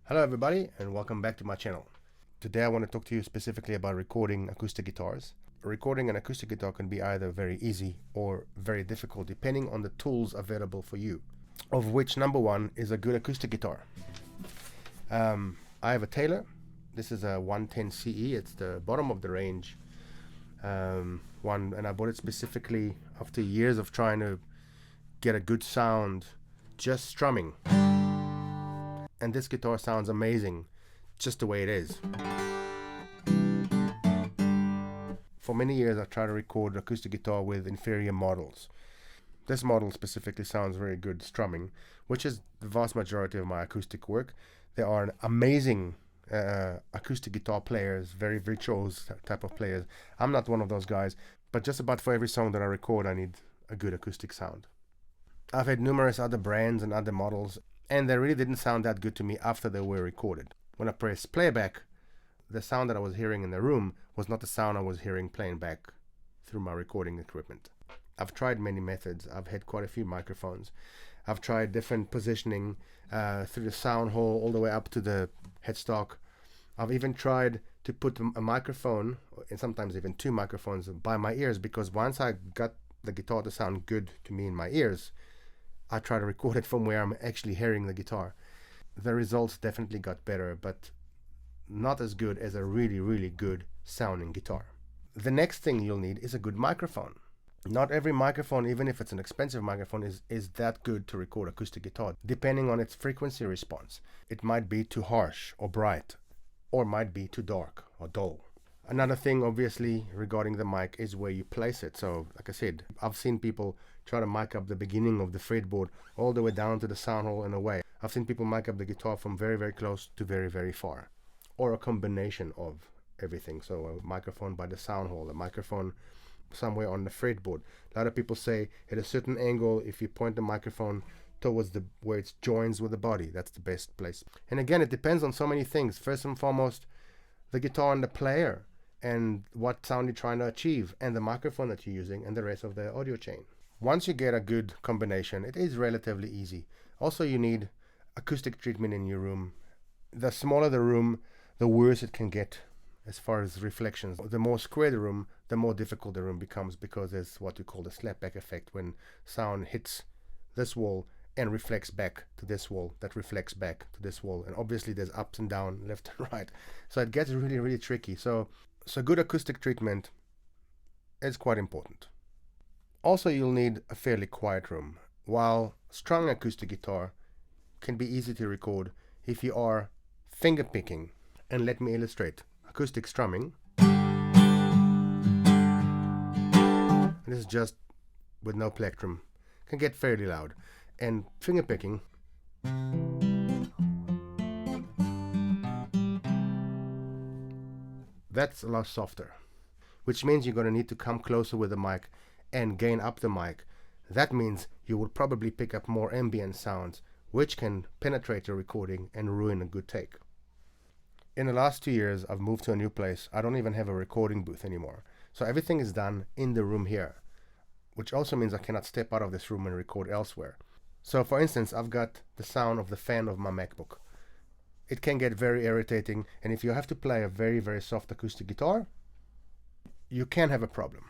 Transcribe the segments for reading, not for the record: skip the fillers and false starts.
Hello everybody and welcome back to my channel. Today I want to talk to you specifically about recording acoustic guitars. Recording an acoustic guitar can be either very easy or very difficult depending on the tools available for you, of which number one is a good acoustic guitar. I have a Taylor. This is a 110 CE. It's the bottom of the range one, and I bought it specifically after years of trying to get a good sound just strumming. And this guitar sounds amazing just the way it is. For many years I tried to record acoustic guitar with inferior models. This model specifically sounds very good strumming, which is the vast majority of my acoustic work. There are amazing acoustic guitar players, very virtuose type of players. I'm not one of those guys, but just about for every song that I record I need a good acoustic sound. I've had numerous other brands and other models, and they really didn't sound that good to me after they were recorded. When I pressed playback, the sound that I was hearing in the room was not the sound I was hearing playing back through my recording equipment. I've tried many methods. I've had quite a few microphones. I've tried different positioning through the sound hole all the way up to the headstock. I've even tried to put a microphone, and sometimes even two microphones, by my ears, because once I got the guitar to sound good to me in my ears, I try to record it from where I'm actually hearing the guitar. The results definitely got better, but not as good as a really, really good sounding guitar. The next thing you'll need is a good microphone. Not every microphone, even if it's an expensive microphone, is that good to record acoustic guitar, depending on its frequency response. It might be too harsh or bright, or might be too dark or dull. Another thing, obviously, regarding the mic is where you place it. So, like I said, I've seen people try to mic up the beginning of the fretboard all the way down to the sound hole and away. I've seen people mic up the guitar from very, very close to very, very far, or a combination of everything. So a microphone by the sound hole, a microphone somewhere on the fretboard. A lot of people say at a certain angle, if you point the microphone towards where it joins with the body, that's the best place. And again, it depends on so many things. First and foremost, the guitar and the player, and what sound you're trying to achieve, and the microphone that you're using, and the rest of the audio chain. Once you get a good combination, it is relatively easy. Also, you need acoustic treatment in your room. The smaller the room, the worse it can get as far as reflections. The more square the room, the more difficult the room becomes, because there's what we call the slapback effect, when sound hits this wall and reflects back to this wall, that reflects back to this wall, and obviously there's ups and down, left and right, so it gets really, really tricky. So good acoustic treatment is quite important. Also, you'll need a fairly quiet room. While strung acoustic guitar can be easy to record if you are finger picking, and let me illustrate. Acoustic strumming, this is just with no plectrum, can get fairly loud, and finger picking that's a lot softer, which means you're going to need to come closer with the mic and gain up the mic. That means you will probably pick up more ambient sounds, which can penetrate your recording and ruin a good take. In the last 2 years, I've moved to a new place. I don't even have a recording booth anymore. So everything is done in the room here, which also means I cannot step out of this room and record elsewhere. So for instance, I've got the sound of the fan of my MacBook. It can get very irritating, and if you have to play a very, very soft acoustic guitar, you can have a problem.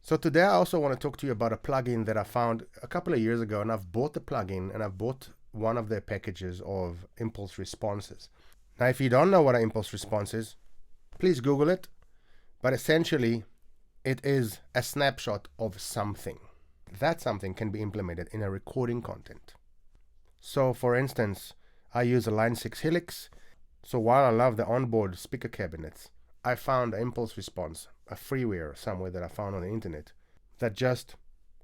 So today I also want to talk to you about a plugin that I found a couple of years ago, and I've bought the plugin, and I've bought one of their packages of impulse responses. Now, if you don't know what an impulse response is, please Google it, but essentially it is a snapshot of something. That something can be implemented in a recording content. So for instance, I use a Line 6 Helix. So while I love the onboard speaker cabinets, I found an impulse response, a freeware somewhere that I found on the internet, that just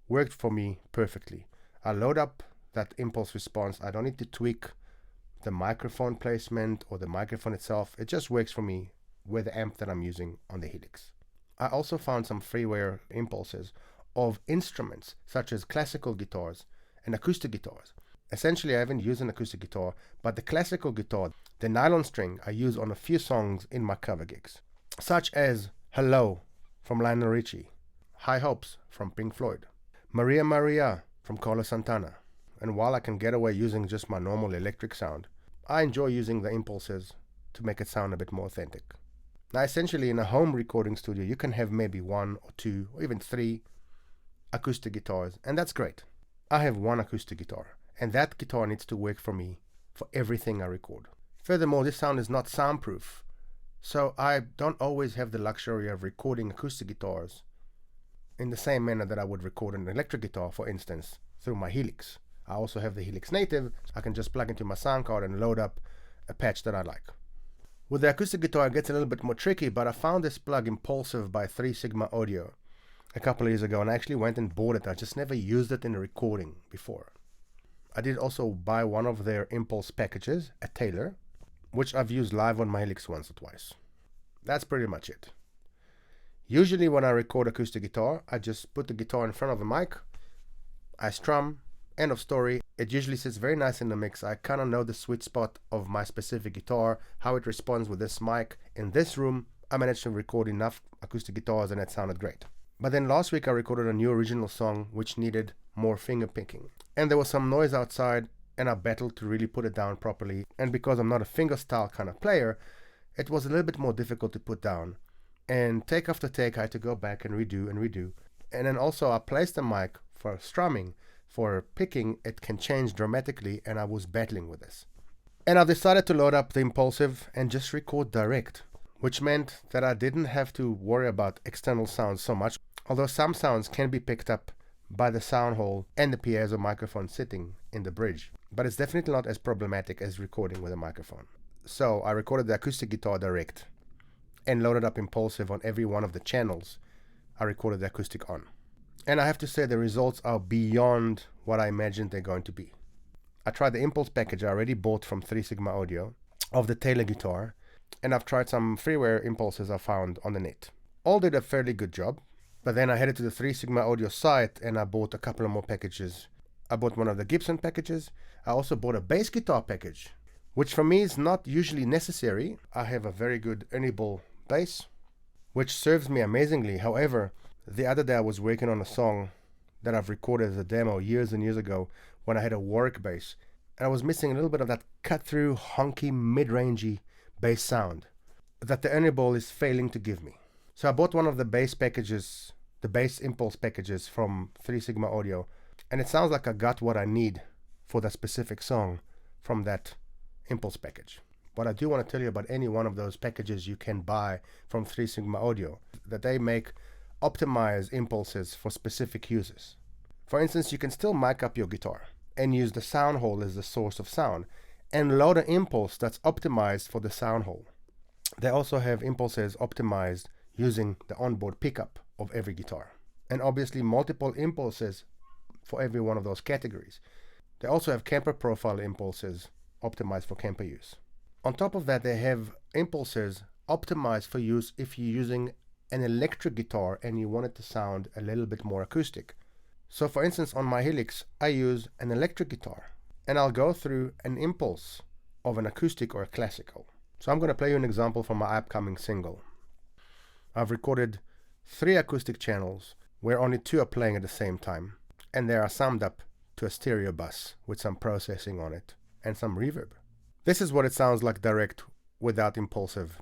worked for me perfectly. I load up that impulse response. I don't need to tweak the microphone placement or the microphone itself. It just works for me with the amp that I'm using on the Helix. I also found some freeware impulses of instruments such as classical guitars and acoustic guitars. Essentially, I haven't used an acoustic guitar, but the classical guitar, the nylon string, I use on a few songs in my cover gigs, such as Hello from Lionel Richie, High Hopes from Pink Floyd, Maria Maria from Carlos Santana. And while I can get away using just my normal electric sound, I enjoy using the impulses to make it sound a bit more authentic. Now, essentially, in a home recording studio, you can have maybe 1 or 2 or even 3 acoustic guitars, and that's great. I have 1 acoustic guitar, and that guitar needs to work for me for everything I record. Furthermore, this sound is not soundproof, so I don't always have the luxury of recording acoustic guitars in the same manner that I would record an electric guitar, for instance, through my Helix. I also have the Helix Native. I can just plug into my sound card and load up a patch that I like. With the acoustic guitar, it gets a little bit more tricky, but I found this plug Impulsive by 3 Sigma Audio a couple of years ago, and I actually went and bought it. I just never used it in a recording before. I did also buy one of their Impulse packages, a Taylor, which I've used live on my Helix once or twice. That's pretty much it. Usually when I record acoustic guitar, I just put the guitar in front of the mic, I strum, end of story. It usually sits very nice in the mix. I kind of know the sweet spot of my specific guitar, how it responds with this mic. In this room, I managed to record enough acoustic guitars and it sounded great. But then last week I recorded a new original song which needed more finger picking. And there was some noise outside and I battled to really put it down properly. And because I'm not a fingerstyle kind of player, it was a little bit more difficult to put down. And take after take I had to go back and redo and redo. And then also I placed the mic for strumming. For picking, it can change dramatically, and I was battling with this. And I decided to load up the Impulsive and just record direct, which meant that I didn't have to worry about external sounds so much, although some sounds can be picked up by the sound hole and the piezo microphone sitting in the bridge. But it's definitely not as problematic as recording with a microphone. So I recorded the acoustic guitar direct and loaded up Impulsive on every one of the channels I recorded the acoustic on. And I have to say the results are beyond what I imagined they're going to be. I tried the Impulse package I already bought from 3 Sigma Audio of the Taylor guitar, and I've tried some freeware Impulses I found on the net. All did a fairly good job, but then I headed to the 3 Sigma Audio site and I bought a couple of more packages. I bought one of the Gibson packages. I also bought a bass guitar package, which for me is not usually necessary. I have a very good Ernie Ball bass, which serves me amazingly. However, the other day I was working on a song that I've recorded as a demo years and years ago when I had a Warwick bass, and I was missing a little bit of that cut-through, honky, mid-rangey bass sound that the Ernie Ball is failing to give me. So I bought one of the bass packages, the bass Impulse packages from 3 Sigma Audio, and it sounds like I got what I need for that specific song from that Impulse package. But I do want to tell you about any one of those packages you can buy from 3 Sigma Audio, that they make optimize impulses for specific uses. For instance, you can still mic up your guitar and use the sound hole as the source of sound and load an impulse that's optimized for the sound hole. They also have impulses optimized using the onboard pickup of every guitar, and obviously multiple impulses for every one of those categories. They also have camper profile impulses optimized for camper use. On top of that, they have impulses optimized for use if you're using an electric guitar and you want it to sound a little bit more acoustic. So for instance, on my Helix, I use an electric guitar and I'll go through an impulse of an acoustic or a classical. So I'm going to play you an example from my upcoming single. I've recorded 3 acoustic channels where only 2 are playing at the same time, and they are summed up to a stereo bus with some processing on it and some reverb. This is what it sounds like direct without Impulsive.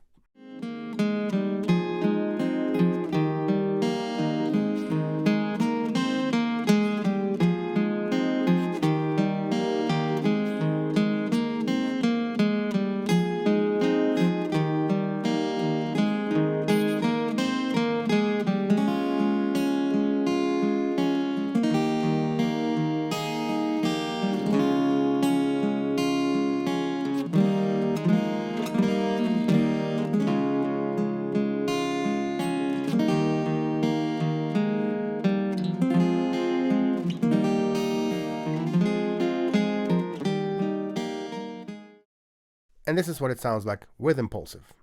And this is what it sounds like with Impulsive.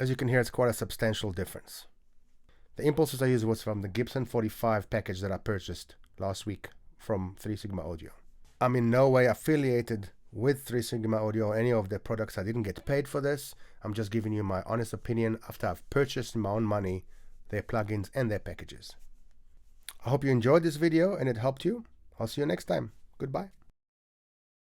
As you can hear, it's quite a substantial difference. The impulses I used was from the Gibson 45 package that I purchased last week from 3 Sigma Audio. I'm in no way affiliated with 3 Sigma Audio or any of their products. I didn't get paid for this. I'm just giving you my honest opinion after I've purchased in my own money their plugins and their packages. I hope you enjoyed this video and it helped you. I'll see you next time. Goodbye.